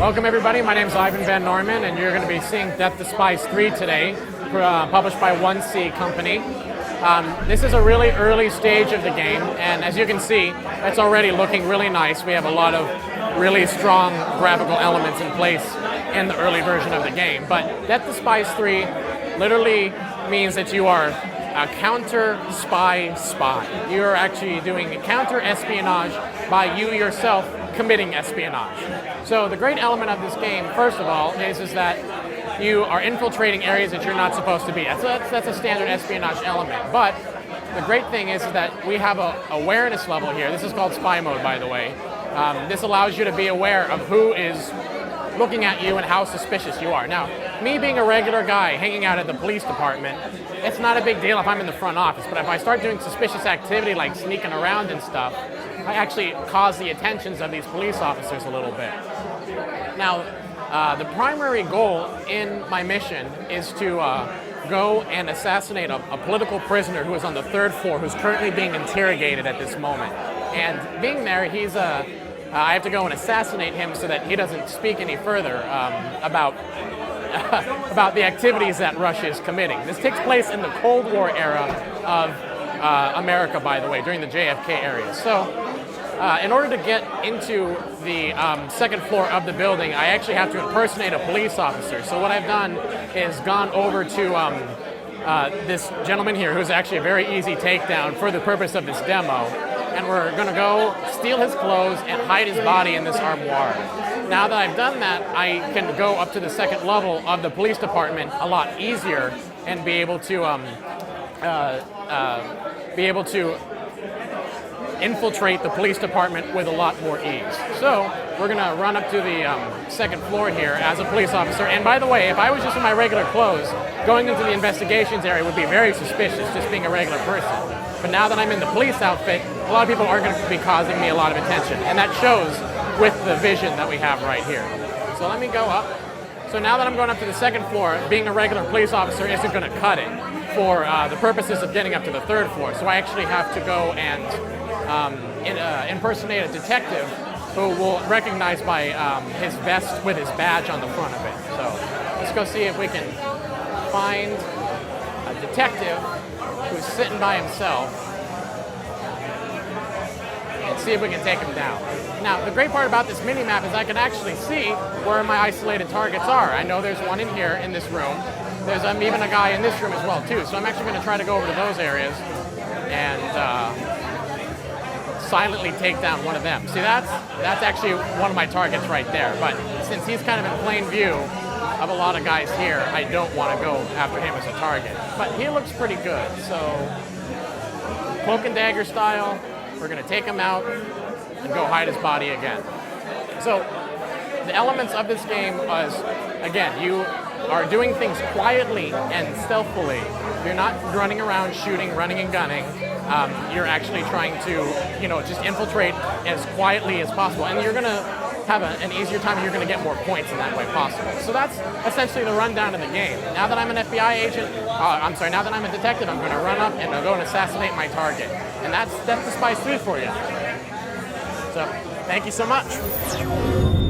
Welcome everybody, my name is Ivan Van Norman and you're going to be seeing Death to Spies 3 today, published by 1C Company. This is a really early stage of the game, and as you can see, it's already looking really nice. We have a lot of really strong graphical elements in place in the early version of the game. But Death to Spies 3 literally means that you are a counter-spy spy. You're actually doing counter-espionage by you yourself committing espionage. So the great element of this game, first of all, is that you are infiltrating areas that you're not supposed to be. That's a standard espionage element. But the great thing is that we have an awareness level here. This is called spy mode, by the way. This allows you to be aware of who is looking at you and how suspicious you are. Now, me being a regular guy hanging out at the police department, it's not a big deal if I'm in the front office, but if I start doing suspicious activity like sneaking around and stuff, I actually cause the attentions of these police officers a little bit. Now, the primary goal in my mission is to go and assassinate a political prisoner who is on the 3rd floor, who's currently being interrogated at this moment. And being there, I have to go and assassinate him so that he doesn't speak any further about the activities that Russia is committing. This takes place in the Cold War era of America, by the way, during the JFK area. So, in order to get into the 2nd floor of the building, I actually have to impersonate a police officer. So what I've done is gone over to this gentleman here, who's actually a very easy takedown for the purpose of this demo. And we're going to go steal his clothes and hide his body in this armoire. Now that I've done that, I can go up to the 2nd level of the police department a lot easier and be able to infiltrate the police department with a lot more ease. So we're going to run up to the 2nd floor here as a police officer. And by the way, if I was just in my regular clothes, going into the investigations area would be very suspicious, just being a regular person. But now that I'm in the police outfit, a lot of people are going to be causing me a lot of attention. And that shows with the vision that we have right here. So let me go up. So now that I'm going up to the 2nd floor, being a regular police officer isn't going to cut it for the purposes of getting up to the 3rd floor. So I actually have to go and impersonate a detective who will recognize by his vest with his badge on the front of it. So let's go see if we can find a detective who's sitting by himself and see if we can take him down. Now, the great part about this mini-map is I can actually see where my isolated targets are. I know there's one in here in this room. There's even a guy in this room as well, too. So I'm actually going to try to go over to those areas and silently take down one of them. See, that's actually one of my targets right there. But since he's kind of in plain view of a lot of guys here, I don't want to go after him as a target. But he looks pretty good. So cloak and dagger style, we're going to take him out and go hide his body again. So the elements of this game is, again, you are doing things quietly and stealthily. You're not running around shooting, running and gunning. You're actually trying to, just infiltrate as quietly as possible. And you're going to have an easier time, and you're going to get more points in that way possible. So that's essentially the rundown of the game. Now that I'm an FBI agent, now that I'm a detective, I'm going to run up and go and assassinate my target. And that's the Spies 3 for you. So, thank you so much.